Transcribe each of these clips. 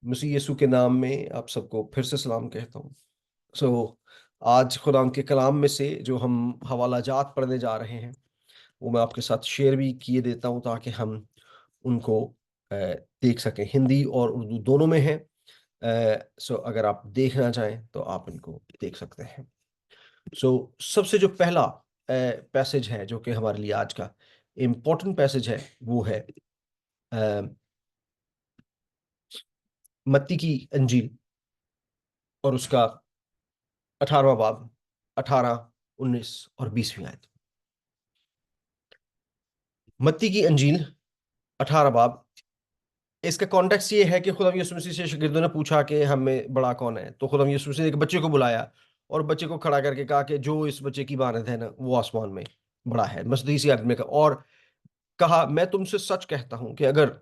मसीह यीशु के नाम में आप सबको फिर से सलाम कहता हूँ। आज खुदा के कलाम में से जो हम हवाला जात पढ़ने जा रहे हैं वो मैं आपके साथ शेयर भी किए देता हूँ ताकि हम उनको देख सकें। हिंदी और उर्दू दोनों में है। अगर आप देखना चाहें तो आप इनको देख सकते हैं। सबसे जो पहला पैसेज है जो कि हमारे लिए आज का इम्पोर्टेंट पैसेज है वो है अ, मत्ती की अंजील और उसका 18वां बाब, 18, 19 और 20वीं आयत। मत्ती की अंजील 18 बाब। इसका कॉन्टेक्स्ट ये है कि खुदा यीशु मसीह से शागिर्दों ने पूछा कि हमें बड़ा कौन है, तो खुदा यीशु मसीह ने एक बच्चे को बुलाया और बच्चे को खड़ा करके कहा कि जो इस बच्चे की मानद है ना वो आसमान में बड़ा है। मसीह इसी आयत में कहा और कहा, मैं तुमसे सच कहता हूं कि अगर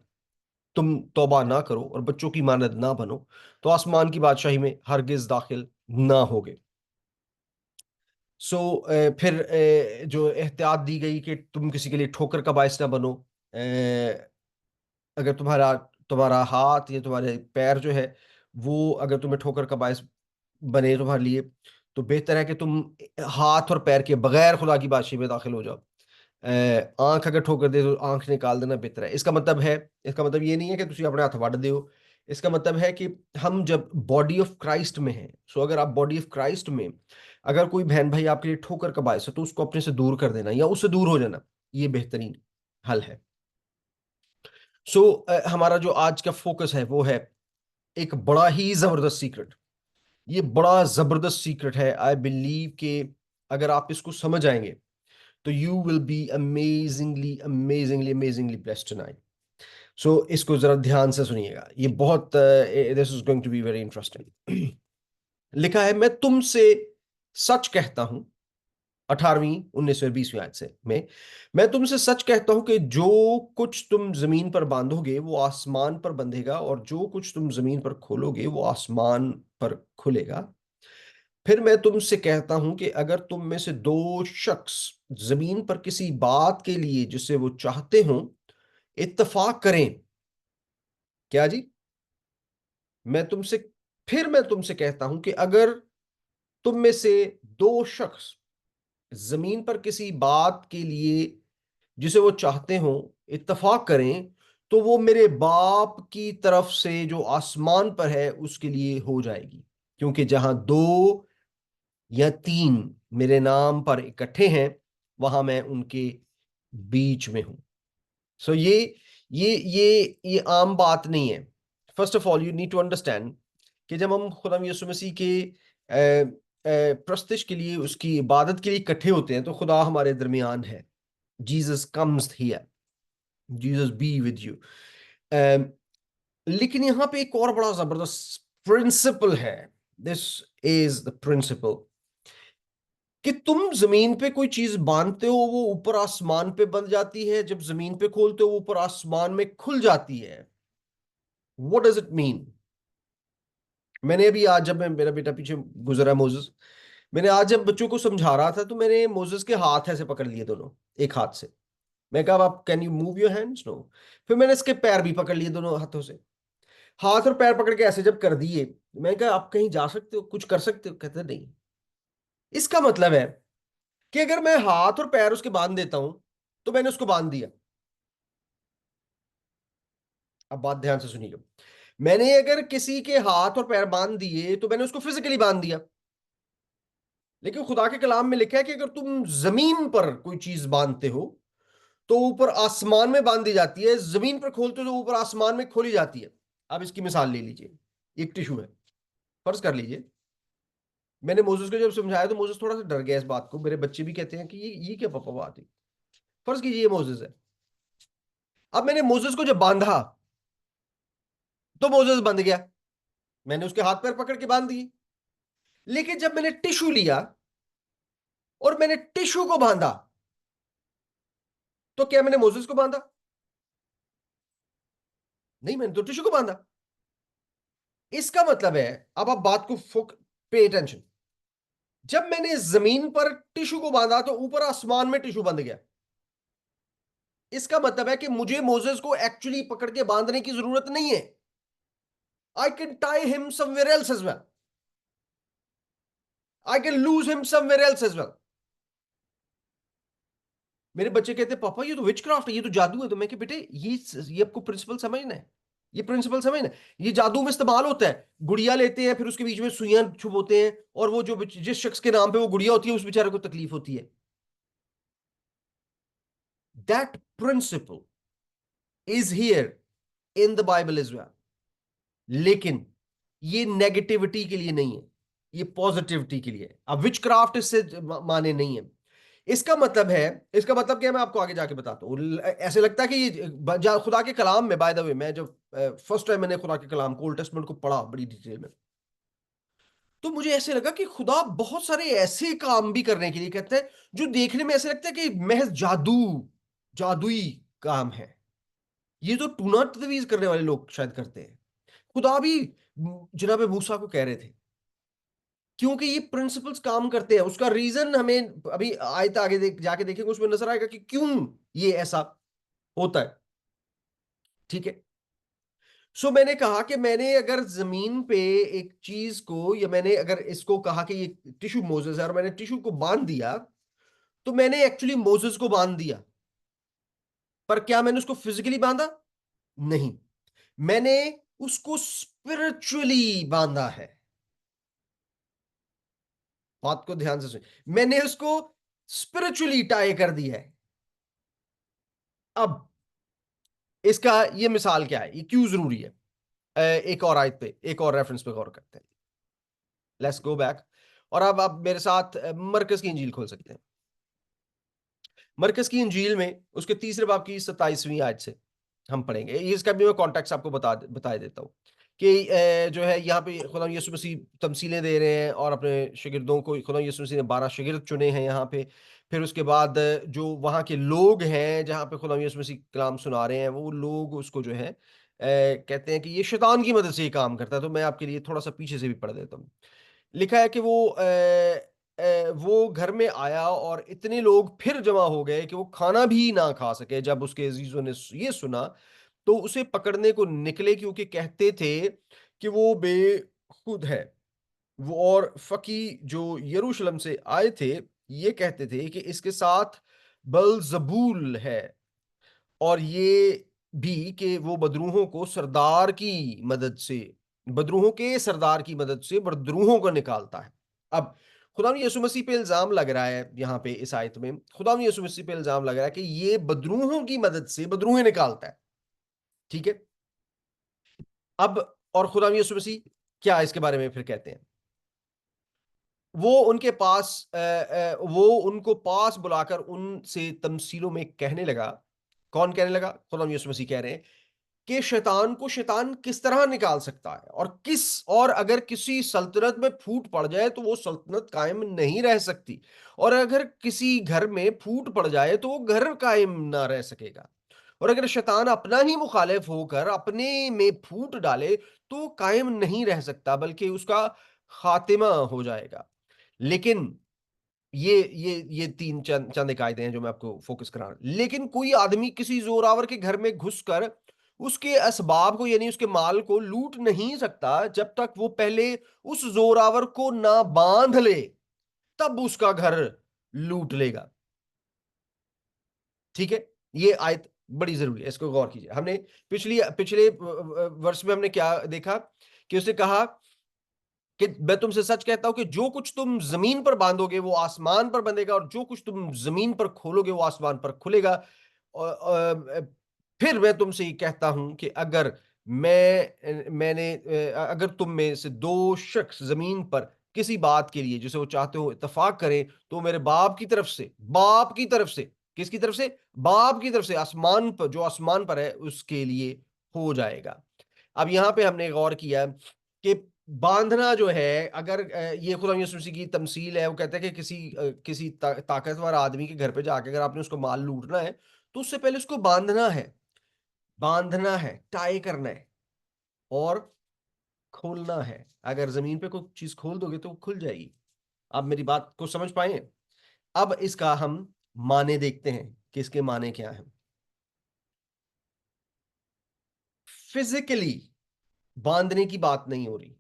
तुम तौबा ना करो और बच्चों की मानद ना बनो तो आसमान की बादशाही में हरगिज दाखिल ना होगे। फिर जो एहतियात दी गई कि तुम किसी के लिए ठोकर का बायस ना बनो। अगर तुम्हारा तुम्हारा हाथ या तुम्हारे पैर जो है वो अगर तुम्हें ठोकर का बायस बने तुम्हारे लिए, तो बेहतर है कि तुम हाथ और पैर के बगैर खुदा की बादशाही में दाखिल हो जाओ। आंख अगर ठोकर दे तो आंख निकाल देना बेहतर है। इसका मतलब ये नहीं है कि तुम अपने हाथ वड़ दो। इसका मतलब है कि हम जब बॉडी ऑफ क्राइस्ट में हैं, अगर आप बॉडी ऑफ क्राइस्ट में अगर कोई बहन भाई आपके लिए ठोकर का बायस है तो उसको अपने से दूर कर देना या उससे दूर हो जाना, ये बेहतरीन हल है। हमारा जो आज का फोकस है वो है एक बड़ा ही जबरदस्त सीक्रेट। ये बड़ा जबरदस्त सीक्रेट है। आई बिलीव कि अगर आप इसको समझ आएंगे तो you will be amazingly amazingly amazingly blessed tonight. इसको जरा ध्यान से सुनिएगा, ये बहुत this is going to be very interesting. लिखा है, मैं तुमसे सच कहता हूं, 18वीं, 19वीं और 20वीं आयत से में, मैं तुमसे सच कहता हूं कि जो कुछ तुम जमीन पर बांधोगे वो आसमान पर बंधेगा और जो कुछ तुम जमीन पर खोलोगे वो आसमान पर खुलेगा। फिर मैं तुमसे कहता हूं कि अगर तुम में से दो शख्स जमीन पर किसी बात के लिए जिसे वो चाहते हो इत्तेफाक करें। क्या जी? मैं तुमसे फिर मैं तुमसे कहता हूं कि अगर तुम में से दो शख्स जमीन पर किसी बात के लिए जिसे वो चाहते हो इत्तेफाक करें तो वो मेरे बाप की तरफ से जो आसमान पर है उसके लिए हो जाएगी। क्योंकि जहां दो या तीन मेरे नाम पर इकट्ठे हैं वहां मैं उनके बीच में हूं। सो ये आम बात नहीं है। First of all you need to understand कि जब हम खुदा यीशु मसीह के प्रस्तिश के लिए उसकी इबादत के लिए इकट्ठे होते हैं तो खुदा हमारे दरमियान है। Jesus comes here, Jesus be with you. लेकिन यहां पे एक और बड़ा जबरदस्त प्रिंसिपल है। दिस इज द प्रिंसिपल कि तुम जमीन पे कोई चीज बांधते हो वो ऊपर आसमान पे बंध जाती है, जब जमीन पे खोलते हो वो ऊपर आसमान में खुल जाती है। What does it mean? मैंने अभी आज जब मेरा बेटा पीछे गुजरा मोजेस, मैंने आज जब बच्चों को समझा रहा था तो मैंने मोजेस के हाथ ऐसे पकड़ लिए दोनों, एक हाथ से। मैं कहा, आप can you move your hands? No. फिर मैंने इसके पैर भी पकड़ लिए दोनों हाथों से। हाथ और पैर पकड़ के ऐसे जब कर दिए, मैं कहा आप कहीं जा सकते हो, कुछ कर सकते हो? कहते नहीं। इसका मतलब है कि अगर मैं हाथ और पैर उसके बांध देता हूं तो मैंने उसको बांध दिया। अब बात ध्यान से सुनिएगा। मैंने अगर किसी के हाथ और पैर बांध दिए तो मैंने उसको फिजिकली बांध दिया। लेकिन खुदा के कलाम में लिखा है कि अगर तुम जमीन पर कोई चीज बांधते हो तो ऊपर आसमान में बांध दी जाती है, जमीन पर खोलते हो तो ऊपर आसमान में खोली जाती है। अब इसकी मिसाल ले लीजिए। एक टिश्यू है, फर्ज कर लीजिए। मैंने मोसेस को जब समझाया तो मोसेस थोड़ा सा डर गया इस बात को। मेरे बच्चे भी कहते हैं कि ये क्या पापा बात है। फर्ज कीजिए ये मोसेस है। अब मैंने मोसेस को जब बांधा तो मोसेस बंध गया, मैंने उसके हाथ पैर पकड़ के बांध दिए। लेकिन जब मैंने टिश्यू लिया और मैंने टिश्यू को बांधा तो क्या मैंने मोसेस को बांधा? नहीं, मैंने तो टिश्यू को बांधा। इसका मतलब है, अब आप बात को पे अटेंशन। जब मैंने जमीन पर टिश्यू को बांधा तो ऊपर आसमान में टिश्यू बंध गया। इसका मतलब है कि मुझे मोसेस को एक्चुअली पकड़ के बांधने की जरूरत नहीं है। I can tie him somewhere else as well. I can lose him somewhere else as well. मेरे बच्चे कहते हैं पापा ये तो विचक्राफ्ट है, ये तो जादू है। तो मैं कि बेटे ये आपको प्रिंसिपल समझना है, ये प्रिंसिपल समझना है। ये जादू में इस्तेमाल होता है। गुड़िया लेते हैं, फिर उसके बीच में सुइयां छुपोते हैं, और वो जो जिस शख्स के नाम पे वो गुड़िया होती है उस बेचारे को तकलीफ होती है। That principle is here in the Bible is well. लेकिन ये नेगेटिविटी के लिए नहीं है, ये पॉजिटिविटी के लिए है। अब विचक्राफ्ट इससे माने नहीं है। इसका मतलब है, इसका मतलब क्या है, मैं आपको आगे जाके बताता हूँ। ऐसे लगता है कि ये खुदा के कलाम में, बाय द वे, मैं जब फर्स्ट टाइम मैंने खुदा के कलाम को, ओल्ड टेस्टमेंट को पढ़ा बड़ी डिटेल में, तो मुझे ऐसे लगा कि खुदा बहुत सारे ऐसे काम भी करने के लिए कहते हैं जो देखने में ऐसे लगता है कि महज जादुई काम है। ये तो टूना तवीज करने वाले लोग शायद करते हैं। खुदा भी जनाब मूसा को कह रहे थे, क्योंकि ये प्रिंसिपल्स काम करते हैं। उसका रीजन हमें अभी आयत आगे जाके देखेंगे, उसमें नजर आएगा कि क्यों ये ऐसा होता है। ठीक है। सो मैंने कहा कि मैंने अगर जमीन पे एक चीज को, या मैंने अगर इसको कहा कि ये टिश्यू मोजेस है और मैंने टिश्यू को बांध दिया, तो मैंने एक्चुअली मोजेस को बांध दिया। पर क्या मैंने उसको फिजिकली बांधा? नहीं, मैंने उसको स्पिरिचुअली बांधा है। बात को ध्यान से सुन, मैंने उसको स्पिरिचुअली टाई कर दिया है। अब इसका ये मिसाल क्या है, ये क्यों जरूरी है? एक और आयत पे, एक और रेफरेंस पे गौर करते हैं। Let's go back. और अब आप मेरे साथ मरकज की इंजील खोल सकते हैं। मरकज की इंजील में उसके तीसरे बाब की 27वीं आयत से हम पढ़ेंगे। इसका भी मैं कॉन्टेक्स्ट आपको बता देता हूँ कि जो है यहाँ पे खुदा यीशु मसीह तमसीलें दे रहे हैं, और अपने शागिर्दों को खुदा यीशु मसीह ने 12 शागिर्द चुने हैं यहाँ पे। फिर उसके बाद जो वहाँ के लोग हैं जहाँ पे खुदा यीशु मसीह कलाम सुना रहे हैं, वो लोग उसको जो है कहते हैं कि ये शैतान की मदद से ये काम करता है। तो मैं आपके लिए थोड़ा सा पीछे से भी पढ़ देता हूँ। लिखा है कि वो घर में आया और इतने लोग फिर जमा हो गए कि वो खाना भी ना खा सके। जब उसके अजीजों ने ये सुना तो उसे पकड़ने को निकले, क्योंकि कहते थे कि वो बेखुद है। वो और फकी जो यरूशलेम से आए थे, ये कहते थे कि इसके साथ बलजबूल है, और ये भी कि वो बदरूहों के सरदार की मदद से बदरूहों को निकालता है। अब खुदा यीशु मसीह पे इल्जाम लग रहा है यहाँ पे, इस आयत में खुदा यीशु मसीह पे इल्जाम लग रहा है कि ये बदरूहों की मदद से बदरूहें निकालता है। ठीक है। अब और खुदा यीशु मसीह क्या इसके बारे में फिर कहते हैं? वो उनके पास वो उनको पास बुलाकर उनसे तमसीलों में कहने लगा। कौन कहने लगा? खुदा यीशु मसीह कह रहे हैं कि शैतान को शैतान किस तरह निकाल सकता है, और अगर किसी सल्तनत में फूट पड़ जाए तो वो सल्तनत कायम नहीं रह सकती, और अगर किसी घर में फूट पड़ जाए तो वो घर कायम ना रह सकेगा। और अगर शैतान अपना ही मुखालिफ होकर अपने में फूट डाले तो कायम नहीं रह सकता, बल्कि उसका खातिमा हो जाएगा। लेकिन ये तीन चंद चंद कायदे हैं जो मैं आपको फोकस करा रहा हूं। लेकिन कोई आदमी किसी जोरावर के घर में घुसकर उसके असबाब को, यानी उसके माल को लूट नहीं सकता जब तक वो पहले उस जोरावर को ना बांध ले, तब उसका घर लूट लेगा। ठीक है। ये आयत बड़ी जरूरी है, इसको गौर कीजिए। हमने पिछले वर्ष में हमने क्या देखा कि उसने कहा कि मैं तुमसे सच कहता हूं कि जो कुछ तुम जमीन पर बांधोगे वो आसमान पर बंधेगा, और जो कुछ तुम जमीन पर खोलोगे वो आसमान पर खुलेगा। फिर मैं तुमसे ये कहता हूं कि अगर तुम में से दो शख्स जमीन पर किसी बात के लिए जिसे वो चाहते हो इत्तेफाक करें, तो मेरे बाप की तरफ से, किसकी तरफ से? बाप की तरफ से, आसमान पर, जो आसमान पर है उसके लिए हो जाएगा। अब यहां पे हमने गौर किया कि बांधना जो है, अगर ये खुदा यीशु मसीह की तमसील है। वो कहता है कि किसी ताकतवर आदमी के घर पे जाके अगर आपने उसको माल लूटना है तो उससे पहले उसको बांधना है, टाई करना है और खोलना है। अगर जमीन पे कोई चीज खोल दोगे तो वो खुल जाएगी। आप मेरी बात को समझ पाए? अब इसका हम माने देखते हैं कि इसके माने क्या हैं। फिजिकली बांधने की बात नहीं हो रही,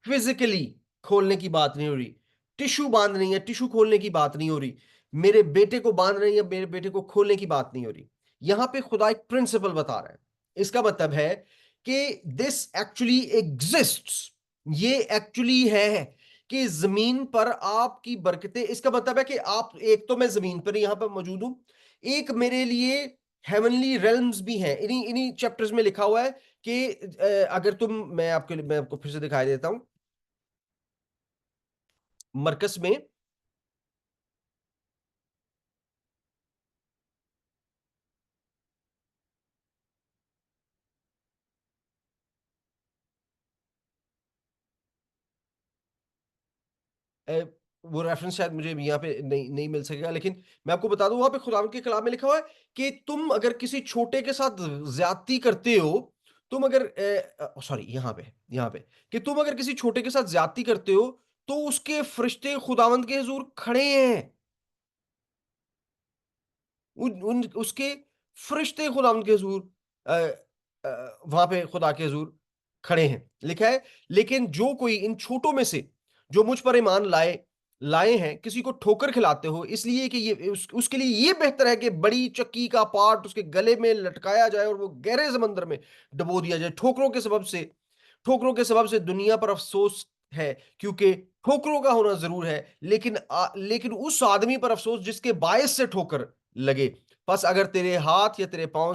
फिजिकली खोलने की बात नहीं हो रही, टिश्यू बांध रही है, टिश्यू खोलने की बात नहीं हो रही, मेरे बेटे को बांध रही है, मेरे बेटे को खोलने की बात नहीं हो रही। यहां पे खुदा एक प्रिंसिपल बता रहा है। इसका मतलब है कि दिस एक्चुअली एग्जिस्ट्स, ये एक्चुअली है कि जमीन पर आपकी बरकतें, इसका मतलब है कि आप, एक तो मैं जमीन पर यहां पर मौजूद हूं, एक मेरे लिए हेवनली रेल्म्स भी हैं। इन्हीं इन्हीं चैप्टर्स में लिखा हुआ है कि अगर तुम, मैं आपको फिर से दिखाई देता हूं मरकस में। अ, वो रेफरेंस शायद मुझे यहाँ पे नहीं नहीं मिल सकेगा, लेकिन मैं आपको बता दूं, वहां पे खुदा के कलाम में लिखा हुआ है कि तुम अगर किसी छोटे के साथ ज्यादती करते हो, तुम अगर, सॉरी, यहाँ पे कि तुम अगर किसी छोटे के साथ ज्यादती करते हो, तो उसके फरिश्ते खुदावंद के हुजूर खड़े हैं। उन उन उसके फरिश्ते खुदावंद के हुजूर वहां पे खुदा के हुजूर खड़े हैं, लिखा है। लेकिन जो कोई इन छोटों में से जो मुझ पर ईमान लाए लाए हैं, किसी को ठोकर खिलाते हो, इसलिए कि ये उसके लिए ये बेहतर है कि बड़ी चक्की का पाट उसके गले में लटकाया जाए और वो गहरे समंदर में डुबो दिया जाए। ठोकरों के सबब से दुनिया पर अफसोस है, क्योंकि ठोकरों का होना जरूर है, लेकिन उस आदमी पर अफसोस जिसके बायस से ठोकर लगे। बस अगर तेरे हाथ या तेरे पांव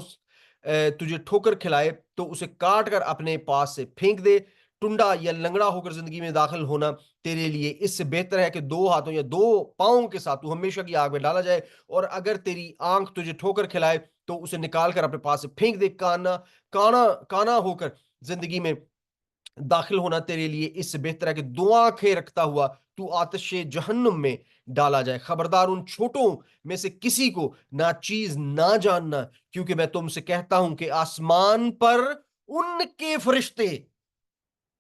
तुझे ठोकर खिलाए, तो उसे काट कर अपने पास से फेंक दे। टुंडा या लंगड़ा होकर जिंदगी में दाखिल होना तेरे लिए इससे बेहतर है कि दो हाथों या दो पांवों के साथ तू हमेशा की आग में डाला जाए। और अगर तेरी आंख तुझे ठोकर खिलाए, तो उसे निकाल कर अपने पास से फेंक दे। काना काना काना होकर जिंदगी में दाखिल होना तेरे लिए इससे बेहतर है कि दो आंखें रखता हुआ तू आतिश जहन्नुम में डाला जाए। खबरदार, उन छोटों में से किसी को ना चीज ना जानना, क्योंकि मैं तुमसे कहता हूं कि आसमान पर उनके फरिश्ते,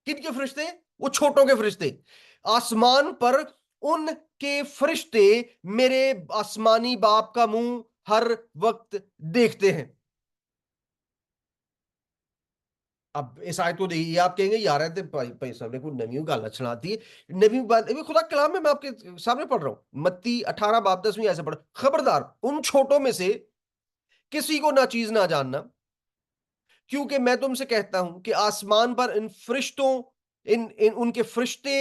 किनके फरिश्ते? वो छोटों के फरिश्ते, आसमान पर उनके फरिश्ते मेरे आसमानी बाप का मुंह हर वक्त देखते हैं। अब इस आयत को देखिए, आप कहेंगे यार है भाई भाई साहब ने कोई नवी गाल सुनाती है। नवी बात अभी खुदा कलाम में मैं आपके सामने पढ़ रहा हूं, मत्ती 18 बाब 10 ऐसे पढ़, खबरदार उन छोटों में से किसी को ना चीज ना जानना, क्योंकि मैं तुमसे कहता हूं कि आसमान पर इन फरिश्तों, इन उनके फरिश्ते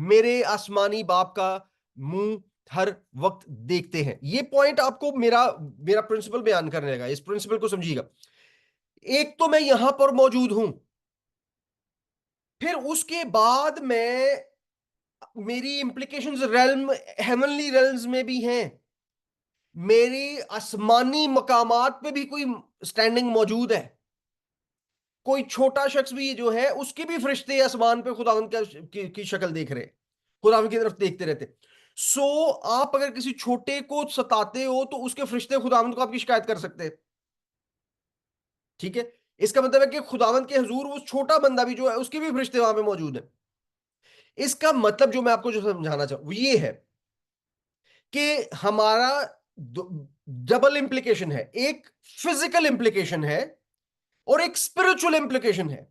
मेरे आसमानी बाप का मुंह हर वक्त देखते हैं। ये पॉइंट आपको मेरा मेरा प्रिंसिपल बयान करने लगा, इस प्रिंसिपल को समझिएगा। एक तो मैं यहां पर मौजूद हूं, फिर उसके बाद मैं, मेरी इंप्लीकेशंस रेल्म, हेवनली रेल्म्स में भी हैं, मेरी आसमानी मकामात पे भी कोई स्टैंडिंग मौजूद है। कोई छोटा शख्स भी जो है, उसके भी फरिश्ते आसमान पे खुदावंद की शक्ल देख रहे, खुदावंद की तरफ देखते रहते। सो आप अगर किसी छोटे को सताते हो, तो उसके फरिश्ते खुदावंद को आपकी शिकायत कर सकते हैं। ठीक है, इसका मतलब है कि खुदावंद के हुजूर वो छोटा बंदा भी जो है, उसके भी फरिश्ते वहां पे मौजूद है। इसका मतलब जो मैं आपको जो समझाना चाहूं वो ये है कि हमारा डबल इंप्लीकेशन है, एक फिजिकल इंप्लीकेशन है और एक स्पिरिचुअल इंप्लीकेशन है।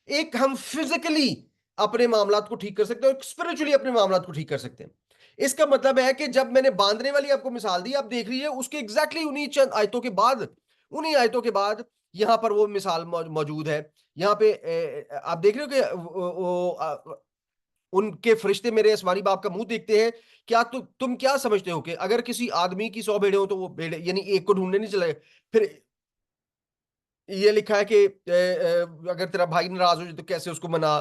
एक हम फिजिकली अपने मामलात को ठीक कर सकते हैं और स्पिरिचुअली अपने मामलात को ठीक कर सकते हैं। इसका मतलब है कि जब मैंने बांधने वाली आपको मिसाल दी, आप देख रही है उसके एग्जैक्टली उन्हीं चंद आयतों के बाद, उन्हीं आयतों के बाद यहां पर वो मिसाल मौजूद है। यहां पे आप देख रहे हो कि उनके फरिश्ते मेरे आसमानी बाप का मुंह देखते हैं। क्या तुम क्या समझते हो कि अगर किसी आदमी की 100 भेड़े हो, तो वो भेड़े यानी एक को ढूंढने नहीं चले? फिर ये लिखा है कि अगर तेरा भाई नाराज हो जाए तो कैसे उसको मना।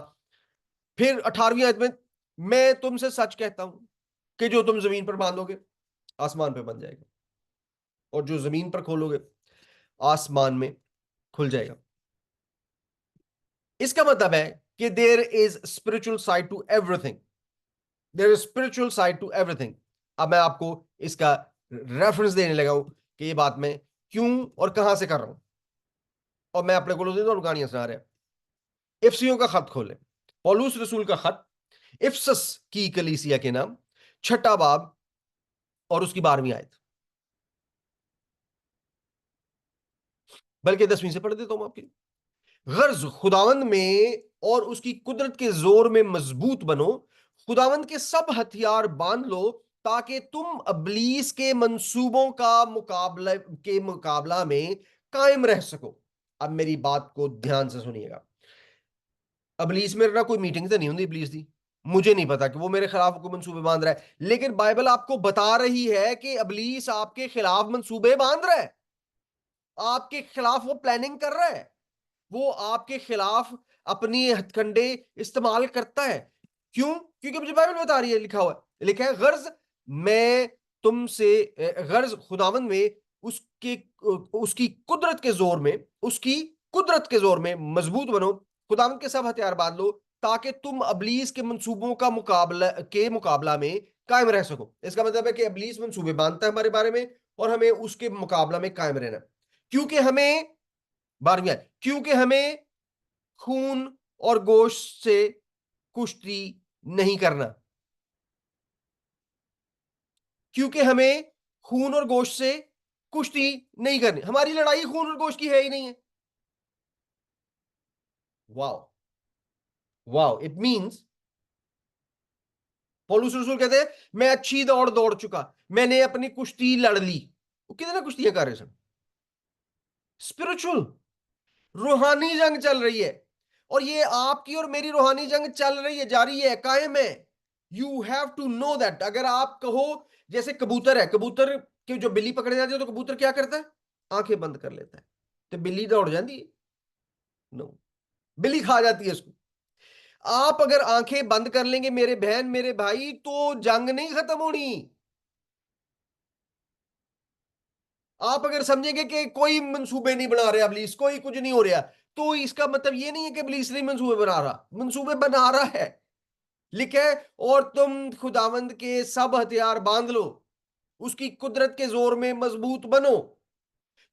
फिर 18वीं आयत में, मैं तुमसे सच कहता हूं कि जो तुम जमीन पर बांधोगे आसमान पे बन जाएगा, और जो जमीन पर खोलोगे आसमान में खुल जाएगा। इसका मतलब है कि there is spiritual side to everything, there is spiritual side to everything. अब मैं आपको इसका रेफरेंस देने लगा हूं कि ये बात मैं क्यों और कहां से कर रहा हूं, और मैं अपने को तो कहानियां सुना रहा है। इफ्सियों का खत खोले, पौलुस रसूल का खत इफ्सस की कलीसिया के नाम, 6 बाब और उसकी 12वीं आयत, बल्कि 10वीं से पढ़ देता हूं आपकी। गर्ज खुदावंद में और उसकी कुदरत के जोर में मजबूत बनो। खुदावंद के सब हथियार बांध लो ताकि तुम अबलीस के मंसूबों का मुकाबला में कायम रह सको। अब मेरी बात को ध्यान से सुनिएगा। अबलीस मेरे ना कोई मीटिंग तो नहीं होती इबलीस दी, मुझे नहीं पता कि वो मेरे खिलाफ कोई मंसूबे बांध रहा है, लेकिन बाइबल आपको बता रही है कि अबलीस आपके खिलाफ मंसूबे बांध रहा है, आपके खिलाफ वो प्लानिंग कर रहा है, वो आपके खिलाफ अपनी हथकंडे इस्तेमाल करता है। क्यों? क्योंकि मुझे बाइबल बता रही है, लिखा हुआ है, लिखा है गर्ज मैं तुमसे गर्ज खुदावंद में उसके उसकी कुदरत के जोर में, उसकी कुदरत के जोर में मजबूत बनो। खुदावंद के सब हथियार बांध लो ताकि तुम अबलीस के मंसूबों का मुकाबला में कायम रह सको। इसका मतलब है कि अबलीस मंसूबे बांधता है हमारे बारे में और हमें उसके मुकाबला में कायम रहना। क्योंकि हमें 12वीं आयत, क्योंकि हमें खून और गोश्त से कुश्ती नहीं करना, क्योंकि हमें खून और गोश्त से कुश्ती नहीं करनी। हमारी लड़ाई खून और गोश्त की है ही नहीं है। वाओ, वाओ, इट मींस पौलुस रसूल कहते हैं मैं अच्छी दौड़ दौड़ चुका, मैंने अपनी कुश्ती लड़ ली। वो कितने कुश्तियां कर रहे हैं? स्पिरिचुअल, रूहानी जंग चल रही है, और ये आपकी और मेरी रूहानी जंग चल रही है, जारी है, कायम है। You have to know that. अगर आप कहो, जैसे कबूतर है, कबूतर की जो बिल्ली पकड़े जाती है तो कबूतर क्या करता है? आंखें बंद कर लेता है, तो बिल्ली दौड़ जाती है? नो, बिल्ली खा जाती है उसको। आप अगर आंखें बंद कर लेंगे मेरे बहन मेरे भाई, तो जंग नहीं खत्म होनी। आप अगर समझेंगे कि कोई मंसूबे नहीं बना रहे अबलीस, कोई कुछ नहीं हो रहा, तो इसका मतलब ये नहीं है कि अबलीस नहीं मंसूबे बना रहा, मंसूबे बना रहा है। लिखे, और तुम खुदावंद के सब हथियार बांध लो, उसकी कुदरत के जोर में मजबूत बनो,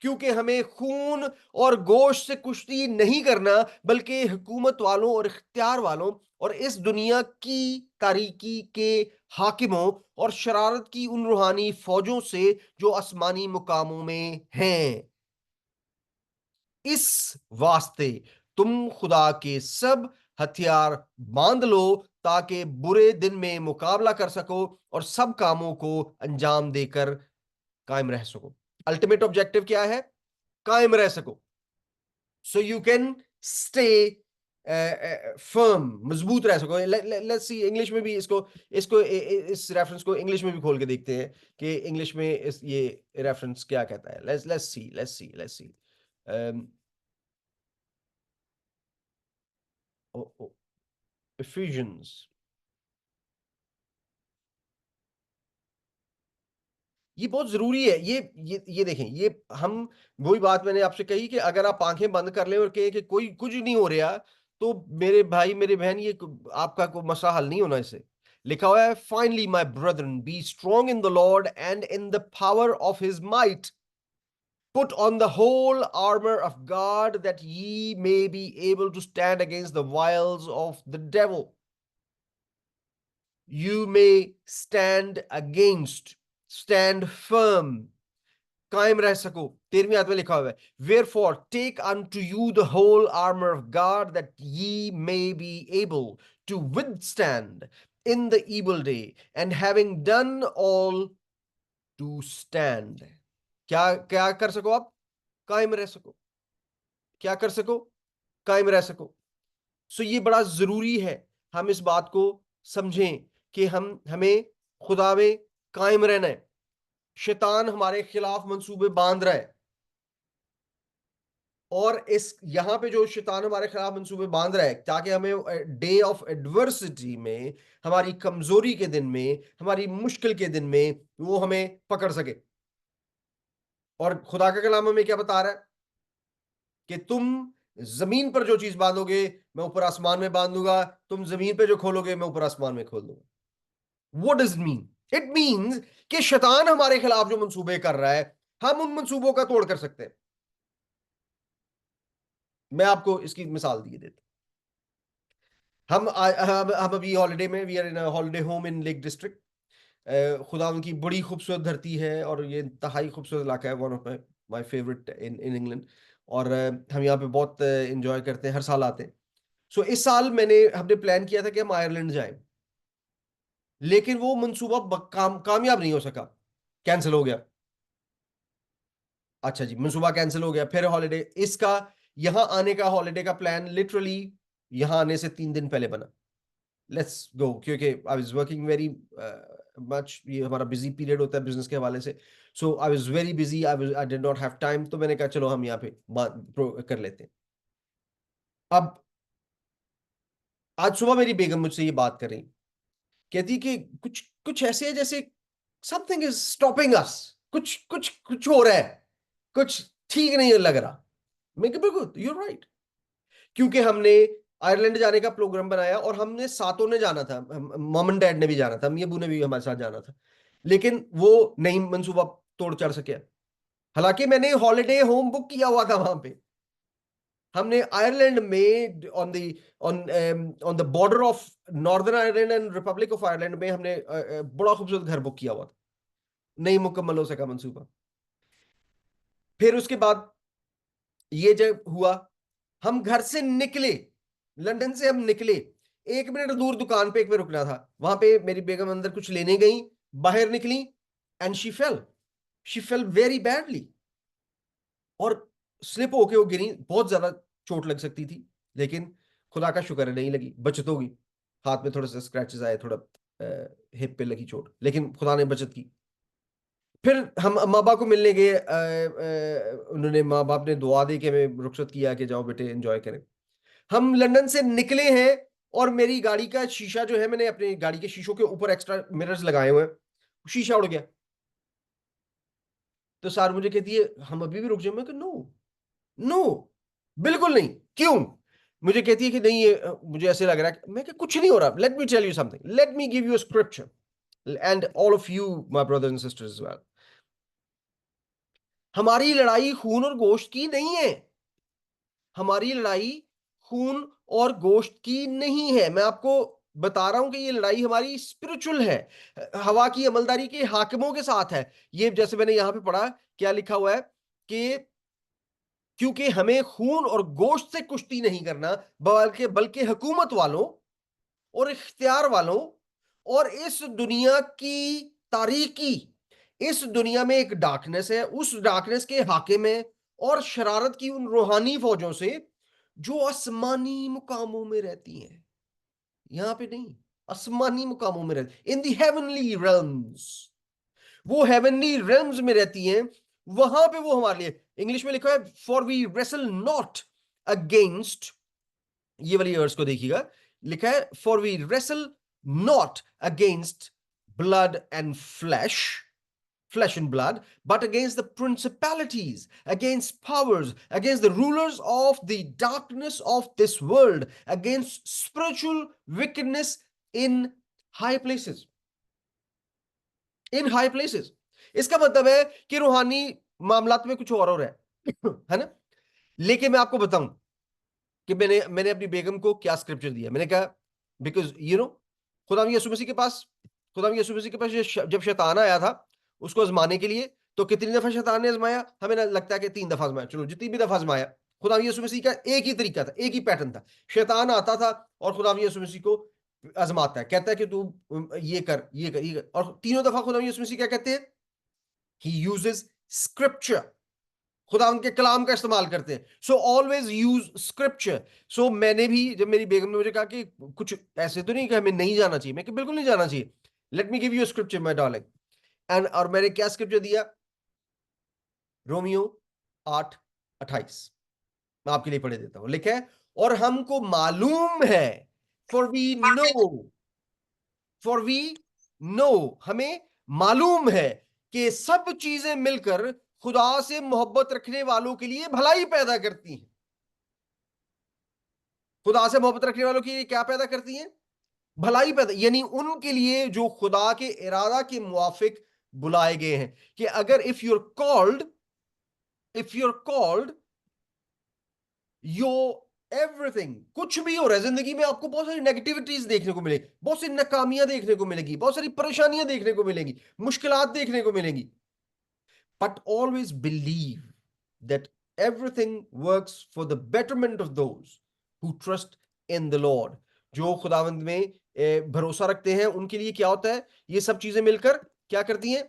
क्योंकि हमें खून और गोश्त से कुश्ती नहीं करना, बल्कि हुकूमत वालों और इख्तियार वालों और इस दुनिया की तारीकी के हाकिमों और शरारत की उन रूहानी फौजों से जो आसमानी मुकामों में हैं। इस वास्ते तुम खुदा के सब हथियार बांध लो ताकि बुरे दिन में मुकाबला कर सको और सब कामों को अंजाम देकर कायम रह सको। अल्टीमेट ऑब्जेक्टिव क्या है? कायम रह सको, so you can stay firm, मजबूत रह सको। लेट्स सी इंग्लिश में भी इसको इसको इस रेफरेंस को इंग्लिश में भी खोल के देखते हैं कि इंग्लिश में ये रेफरेंस क्या कहता है। Let's see efficiency. ये बहुत जरूरी है। ये देखें, ये हम वही बात मैंने आपसे कही कि अगर आप आंखें बंद कर लें और कहें कि कोई कुछ नहीं हो रहा, तो मेरे भाई मेरे बहन, ये आपका कोई मसला हल नहीं होना इससे। लिखा हुआ है, finally my Brethren B strong in the Lord and in the power of his might, put on the whole armor of God that ye may be able to stand against the wiles of the devil. You may stand against, stand firm, कायम रह सको। 13वीं आयत में लिखा हुआ है, wherefore take unto you the whole armor of God that ye may be able to withstand in the evil day, and having done all to stand। क्या क्या कर सको आप? कायम रह सको। क्या कर सको? कायम रह सको। सो ये बड़ा जरूरी है हम इस बात को समझें कि हमें खुदा में कायम रहना है। शैतान हमारे खिलाफ मंसूबे बांध रहा है, और इस यहां पे जो शैतान हमारे खिलाफ मंसूबे बांध रहा है ताकि हमें डे ऑफ एडवर्सिटी में, हमारी कमजोरी के दिन में, हमारी मुश्किल के दिन में वो हमें पकड़ सके। और खुदा का कलाम हमें क्या बता रहा है कि तुम जमीन पर जो चीज बांधोगे मैं ऊपर आसमान में बांध दूंगा, तुम जमीन पे जो खोलोगे मैं ऊपर आसमान में खोल दूंगा। What does it mean? It means कि शैतान हमारे खिलाफ जो मंसूबे कर रहा है, हम उन मंसूबों का तोड़ कर सकते हैं। मैं आपको इसकी मिसाल दिए देता हम अभी हॉलिडे में, we are in holiday home in Lake District. खुदा उनकी बड़ी खूबसूरत धरती है और ये इंतहाई खूबसूरत इलाका है, one of my my favourite in in England. और हम यहाँ पे बहुत इंजॉय करते हैं, हर साल आते हैं। सो इस साल हमने प्लान किया था कि हम आयरलैंड जाएं, लेकिन वो मंसूबा कामयाब नहीं हो सका, कैंसिल हो गया। अच्छा जी, मंसूबा कैंसिल हो गया। फिर हॉलीडे इसका, यहां आने का हॉलीडे का प्लान लिटरली यहां आने से 3 दिन पहले बना। लेट्स गो, क्योंकि I was working very much, ये हमारा बिजी पीरियड होता है बिजनेस के हवाले से। So I was very busy, I did not have time. तो मैंने कहा चलो हम यहाँ पे बात कर लेते हैं। अब आज सुबह मेरी बेगम मुझसे ये बात कर रही, कहती कि कुछ कुछ ऐसे है जैसे समथिंग इज स्टॉपिंग अस, कुछ कुछ कुछ हो रहा है, कुछ ठीक नहीं लग रहा। मैं कहा बिल्कुल यू राइट, क्योंकि हमने आयरलैंड जाने का प्रोग्राम बनाया और हमने सातों ने जाना था, मॉम एंड डैड ने भी जाना था, अम्मी अबू ने भी हमारे साथ जाना था, लेकिन वो नहीं मंसूबा तोड़ चढ़ सके। हालांकि मैंने हॉलिडे होम बुक किया हुआ था वहां पे। हमने आयरलैंड में on on the border of northern Ireland and Republic of Ireland में हमने बड़ा खूबसूरत घर बुक किया हुआ था। नहीं मुकम्मल हो सका मंसूबा। फिर उसके बाद ये जब हुआ, हम घर से निकले, लंदन से हम निकले, 1 मिनट दूर दुकान पे एक पे रुकना था, वहां पे मेरी बेगम अंदर कुछ लेने गई, बाहर निकली and she fail very badly, और स्लिप होके वो गिरी, बहुत ज्यादा चोट लग सकती थी, लेकिन खुदा का शुक्र है नहीं लगी, बचत होगी। हाथ में थोड़े से स्क्रैचेस आए, थोड़ा हिप पे लगी चोट, लेकिन खुदा ने बचत की। फिर हम माँ बाप को मिलने गए, उन्होंने माँ बाप ने दुआ दी कि हमें रुखसत किया कि जाओ बेटे एंजॉय करें। हम लंदन से निकले हैं और मेरी गाड़ी का शीशा जो है, मैंने अपनी गाड़ी के शीशों के ऊपर एक्स्ट्रा मिरर्स लगाए हुए हैं, शीशा उड़ गया। तो सार मुझे कहती है हम अभी भी रुक जाए। मैं नो, नो, बिल्कुल नहीं। क्यों? मुझे कहती है कि नहीं ये मुझे ऐसे लग रहा है। मैं कि कुछ नहीं हो रहा, let me tell you something, let me give you a scripture and all of you my brothers and sisters as well. हमारी लड़ाई खून और गोश्त की नहीं है, हमारी लड़ाई खून और गोश्त की नहीं है। मैं आपको बता रहा हूं कि ये लड़ाई हमारी स्पिरिचुअल है, हवा की अमलदारी के हाकिमों के साथ है। ये जैसे मैंने यहां पे पढ़ा, क्या लिखा हुआ है कि क्योंकि हमें खून और गोश्त से कुश्ती नहीं करना, बल्कि बल्कि हुकूमत वालों और इख्तियार वालों और इस दुनिया की तारीकी, इस दुनिया में एक डार्कनेस है, उस डार्कनेस के हाकिम है, और शरारत की उन रूहानी फौजों से जो आसमानी मुकामों में रहती हैं। यहां पे नहीं, आसमानी मुकामों में रहती, इन दी हेवनली realms, वो हेवनली realms में रहती हैं। वहां पे वो हमारे लिए, इंग्लिश में लिखा है for we wrestle not against, ये वाली वर्ड्स को देखिएगा, लिखा है for we wrestle not against blood and flesh and blood, but against the principalities, against powers, against the rulers of the darkness of this world, against spiritual wickedness in high places, in high places। इसका मतलब है कि रूहानी मामलात में कुछ और हो रहा है है ना। लेकिन मैं आपको बताऊं कि मैंने मैंने अपनी बेगम को क्या स्क्रिप्चर दिया। मैंने कहा बिकॉज खुदा यीशु मसीह के पास, खुदा यीशु मसीह के पास जब शैतान आया था उसको आजमाने के लिए, तो कितनी दफा शैतान ने आजमाया? हमें ना लगता है कि 3 दफा आजमाया, चलो जितनी भी दफा आजमाया, खुदा यीशु मसीह का एक ही तरीका था, एक ही पैटर्न था। शैतान आता था और खुदा यीशु मसीह को आजमाता है, कहता है कि तू ये कर, ये कर, ये कर, और तीनों दफा खुदा यीशु मसीह क्या कहते हैं? ही यूजेस स्क्रिप्चर, खुदा उनके कलाम का इस्तेमाल करते हैं। So always use scripture. So मैंने भी, जब मेरी बेगम ने मुझे कहा कि कुछ ऐसे तो नहीं कि हमें नहीं जाना चाहिए, मैं कि बिल्कुल नहीं जाना चाहिए, late me give you scripture my darling. And और मैंने क्या स्क्रिप्चर दिया? रोमियो 8:28, मैं आपके लिए पढ़े देता हूं। लिखा है और हमको मालूम है, for we know, for we know, हमें मालूम है कि सब चीजें मिलकर खुदा से मोहब्बत रखने वालों के लिए भलाई पैदा करती हैं। खुदा से मोहब्बत रखने वालों की क्या पैदा करती हैं? भलाई पैदा, यानी उनके लिए जो खुदा के इरादा के मुआफिक बुलाए गए हैं। कि अगर if you're called yo everything, कुछ भी हो रहा है जिंदगी में, आपको बहुत सारी नेगेटिविटीज देखने को मिलेगी, बहुत सी नाकामियां देखने को मिलेगी, बहुत सारी परेशानियां देखने को मिलेंगी, मुश्किलात देखने को मिलेंगी, but always believe that everything works for the betterment of those who trust in the Lord. जो खुदावंद में भरोसा रखते हैं उनके लिए क्या होता है, ये सब चीजें मिलकर क्या करती हैं,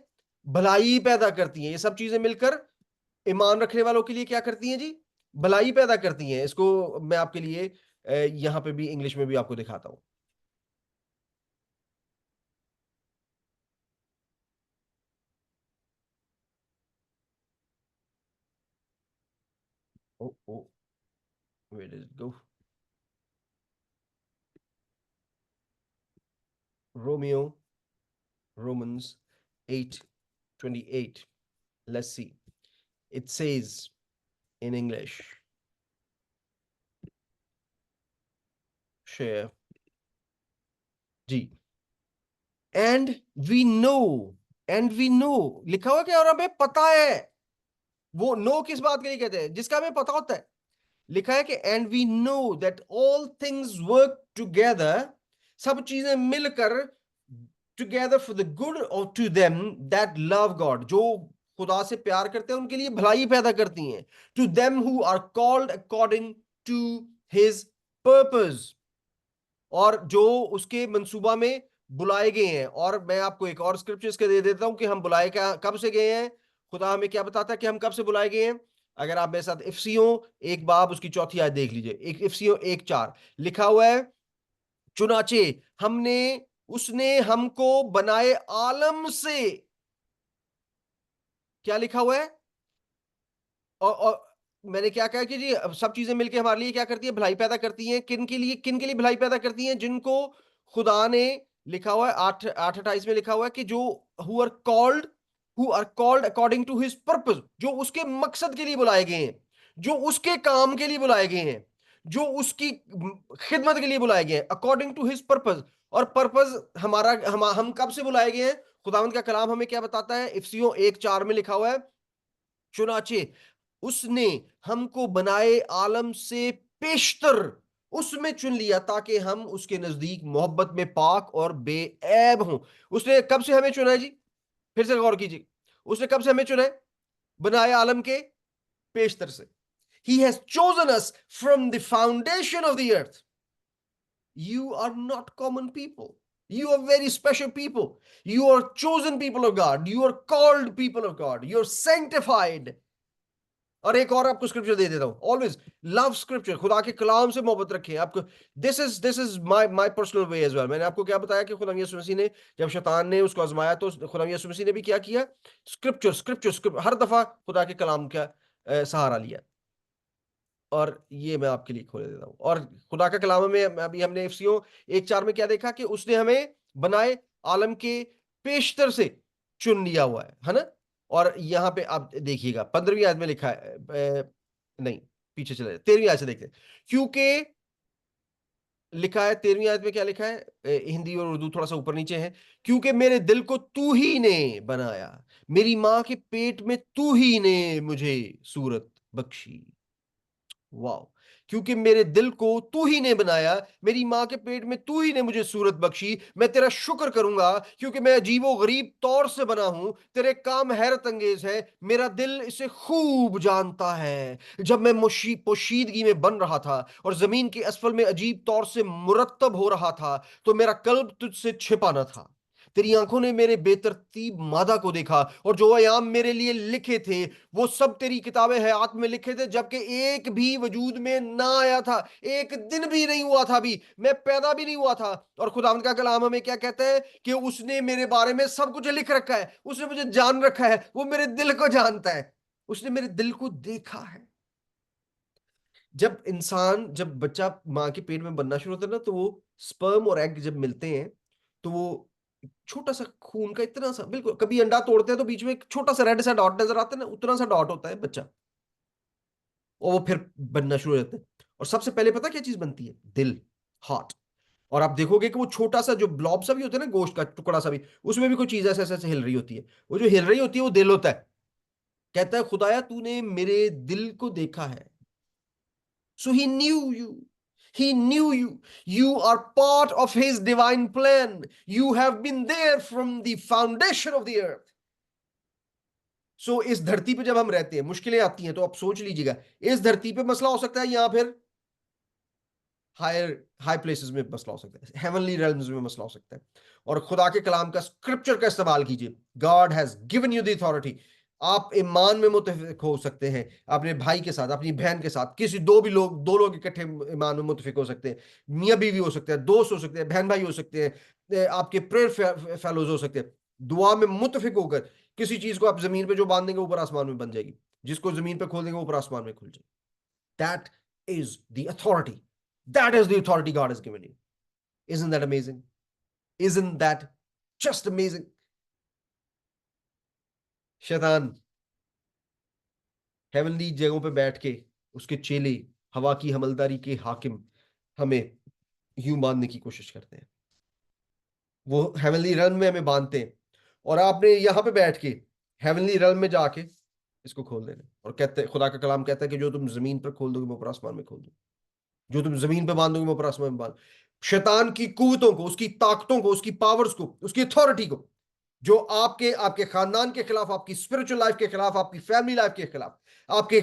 भलाई पैदा करती हैं। ये सब चीजें मिलकर ईमान रखने वालों के लिए क्या करती हैं जी, भलाई पैदा करती हैं। इसको मैं आपके लिए यहां पे भी इंग्लिश में भी आपको दिखाता हूं। Oh oh, where did it go, Romeo, Romans 8:28, let's see, it says in English, share जी, and we know, and we know लिखा हुआ क्या, और हमें पता है। वो नो किस बात के लिए कहते हैं, जिसका हमें पता होता है। लिखा है कि and we know that all things work together, सब चीजें मिलकर टुगेदर फॉर द गुड और to them that love God, जो खुदा से प्यार करते हैं उनके लिए भलाई पैदा करती हैं। To them who are called according to his purpose, और जो उसके मंसूबा में बुलाए गए हैं। और मैं आपको एक और स्क्रिप्चर इसके दे देता हूं कि हम बुलाए क्या, कब से गए हैं। खुदा हमें क्या बताता है कि हम कब से बुलाए गए हैं। अगर आप मेरे साथ इफसियों एक बाब उसकी चौथी आयत देख लीजिए, एक इफसियों 1:4 लिखा हुआ है, चुनाचे हमने, उसने हमको बनाए आलम से, क्या लिखा हुआ है, और मैंने क्या कहा कि जी अब सब चीजें मिलकर हमारे लिए क्या करती है, भलाई पैदा करती हैं। किन के लिए भलाई पैदा करती हैं, जिनको खुदा ने, लिखा हुआ है 8:28 में लिखा हुआ है कि जो who are called according to his purpose, जो उसके मकसद के लिए बुलाए गए हैं, जो उसके काम के लिए बुलाए गए हैं, जो उसकी खिदमत के लिए बुलाए गए हैं, अकॉर्डिंग टू हिज पर्पस। और पर्पस हमारा, हम कब से बुलाए गए हैं, खुदावंद का कलाम हमें क्या बताता है, इफसियों 1:4 में लिखा हुआ है, चुनाचे उसने हमको बनाए आलम से पेशतर उसमें चुन लिया, ताकि हम उसके नजदीक मोहब्बत में पाक और बेऐब हों। उसने कब से हमें चुना है जी, फिर से गौर कीजिए, उसने कब से हमें चुना है, बनाए आलम के पेशतर से। He has chosen us from the foundation of the earth. You are not common people. You are very special people. You are chosen people of God. You are called people of God. You are sanctified. और एक और आपको scripture दे देता हूं, always love scripture, खुदा के कलाम से मोहब्बत रखें आपको। This is my personal way as well. मैंने आपको क्या बताया कि खुदा यीशु मसीह ने, जब शैतान ने उसको आजमाया, तो खुदा यीशु मसीह ने भी क्या किया, स्क्रिप्चर हर दफा खुदा के कलाम का सहारा लिया। और ये मैं आपके लिए खोले देता हूँ। और खुदा का कलाम में अभी हमने एफसीओ 1:4 में क्या देखा कि उसने हमें बनाए आलम के पेशतर से चुन लिया हुआ है ना। और यहाँ पे आप देखिएगा 15वीं आयत में लिखा है, नहीं पीछे चले 13वीं आयत से देखते हैं। क्योंकि लिखा है 13वीं आयत में क्या लिखा है, हिंदी और उर्दू थोड़ा सा ऊपर नीचे है, क्योंकि मेरे दिल को तू ही ने बनाया, मेरी माँ के पेट में तू ही ने मुझे सूरत बख्शी। वाह, क्योंकि मेरे दिल को तू ही ने बनाया, मेरी मां के पेट में तू ही ने मुझे सूरत बख्शी। मैं तेरा शुक्र करूंगा क्योंकि मैं अजीबो गरीब तौर से बना हूं, तेरे काम हैरत अंगेज है, मेरा दिल इसे खूब जानता है। जब मैं पोशीदगी में बन रहा था और जमीन के असफल में अजीब तौर से मुरतब हो रहा था, तो मेरा कल्ब तुझसे छिपा न था। तेरी आंखों ने मेरे बेतरतीब मादा को देखा, और जो अयाम मेरे लिए लिखे थे वो सब तेरी किताबें हयात में लिखे थे, जबकि एक भी वजूद में ना आया था, एक दिन भी नहीं हुआ था, भी मैं पैदा भी नहीं हुआ था। और खुदावंद का कलाम हमें क्या कहता है कि उसने मेरे बारे में सब कुछ लिख रखा है, उसने मुझे जान रखा है, वो मेरे दिल को जानता है, उसने मेरे दिल को देखा है। जब बच्चा माँ के पेट में बनना शुरू होता है ना, तो वो स्पर्म और एग जब मिलते हैं, तो वो छोटा सा खून का इतना सा, बिल्कुल कभी अंडा तोड़ते हैं तो बीच में एक छोटा सा रेड सा डॉट नजर आता है ना, उतना सा डॉट होता है बच्चा, और वो फिर बनना शुरू हो जाता है। और सबसे पहले पता क्या चीज बनती है, दिल, हार्ट। और आप देखोगे कि वो छोटा सा जो ब्लॉब सा भी होता है ना, गोश्त का टुकड़ा सा भी, उसमें भी कोई चीज ऐसे ऐसे ऐसे हिल रही होती है, वो जो हिल रही होती है वो दिल होता है। कहता है खुदाया तूने मेरे दिल को देखा है। So he knew you, he knew you, you are part of his divine plan, you have been there from the foundation of the earth. सो इस धरती पे जब हम रहते हैं, मुश्किलें आती हैं, तो आप सोच लीजिएगा, इस धरती पे मसला हो सकता है, या फिर हायर हाई प्लेसेस में मसला हो सकता है, हेवनली रेल्म्स में मसला हो सकता है। और खुदा के कलाम का, स्क्रिप्चर का इस्तेमाल कीजिए। God has given you the authority. आप ईमान में मुत्तफिक हो सकते हैं अपने भाई के साथ, अपनी बहन के साथ, किसी दो लोग इकट्ठे ईमान में मुत्तफिक हो सकते हैं। मियाँ बीवी हो सकते हैं, दोस्त हो सकते हैं, बहन भाई हो सकते हैं, आपके प्रेयर फेलोज हो सकते हैं। दुआ में मुत्तफिक होकर किसी चीज को आप जमीन पे जो बांध देंगे ऊपर आसमान में बन जाएगी, जिसको जमीन पे खोल देंगे ऊपर आसमान में खुल जाएगी। That is the authority, that is the authority God has given you. Isn't that amazing? Isn't that just amazing? शैतान हेवनली जगहों पे बैठ के, उसके चेले, हवा की हमलदारी के हाकिम, हमें यूं बांधने की कोशिश करते हैं। वो हेवनली रन में हमें बांधते हैं, और आपने यहां पे बैठ के हेवनली रन में जाके इसको खोल देना। और कहते हैं, खुदा का कलाम कहता है कि जो तुम जमीन पर खोल दोगे मैं ऊपर आसमान में खोल दूंगा, जो तुम जमीन पे बांधोगे मैं ऊपर आसमान में बांध। शैतान की कुव्वतों को, उसकी ताकतों को, उसकी पावर्स को, उसकी अथॉरिटी को, जो आपके आपके खानदान के खिलाफ, आपकी स्पिरिचुअल लाइफ के खिलाफ, आपकी फैमिली लाइफ के खिलाफ, आपके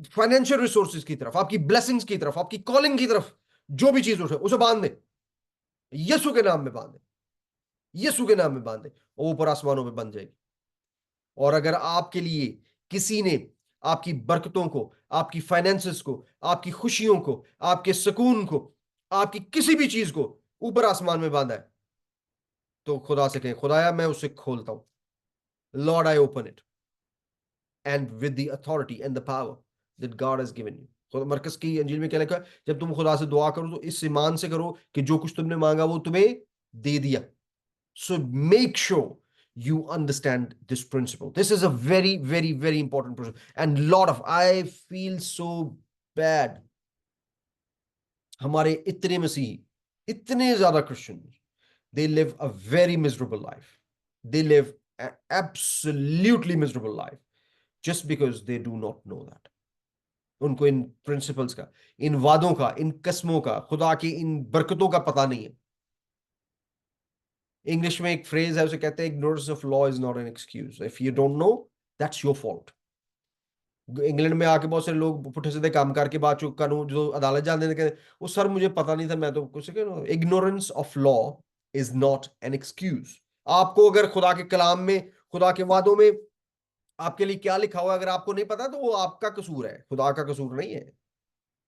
फाइनेंशियल रिसोर्सेज की तरफ, आपकी ब्लेसिंग्स की तरफ, आपकी कॉलिंग की तरफ जो भी चीज उठे, उसे बांध दे। यीशु के नाम में बांध दे, यीशु के नाम में बांध दे, वो ऊपर आसमानों में बन जाएगी। और अगर आपके लिए किसी ने आपकी बरकतों को, आपकी फाइनेंसेस को, आपकी खुशियों को, आपके सुकून को, आपकी किसी भी चीज को ऊपर आसमान में बांधा है, तो खुदा से कहें, खुदाया मैं उसे खोलता हूं। Lord I open it, and with the authority and the power that God has given you. तो मरकस की अंजील में क्या लिखा है, जब तुम खुदा से दुआ करो तो इस ईमान से करो कि जो कुछ तुमने मांगा वो तुम्हें दे दिया। So make sure you understand this principle. This is a very, very, very important principle. And I feel so bad. हमारे इतने मसीही, इतने ज्यादा Christian, they live a very miserable life. They live an absolutely miserable life just because they do not know that. उनको इन principles का, इन वादों का, इन कस्मों का, खुदा की इन बरकतों का पता नहीं है। इंग्लिश में एक फ्रेज है, उसे कहते हैं, ignorance of law is not an excuse, if you don't know that's your fault. England में आके बहुत सारे लोग पुठे सीधे काम करके बाद जो कानून, जो अदालत जाने देते, कहते वो सर मुझे पता नहीं था, मैं तो कुछ। Ignorance of law is not an excuse. आपको अगर खुदा के कलाम में, खुदा के वादों में आपके लिए क्या लिखा हुआ है, अगर आपको नहीं पता तो वो आपका कसूर है, खुदा का कसूर नहीं है।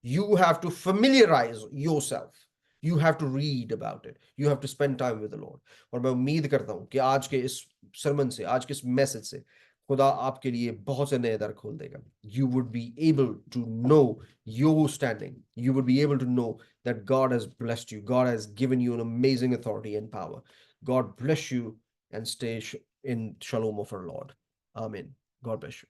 You have to familiarize yourself. You have to read about it. You have to spend time with the Lord. और मैं उम्मीद करता हूं कि आज के इस सरमन से, आज के इस मैसेज से खुदा आपके लिए बहुत से नए दर खोल देगा। You would be able to know your standing. You would be able to know that God has blessed you. God has given you an amazing authority and power. God bless you, and stay in shalom of our Lord. Amen. God bless you.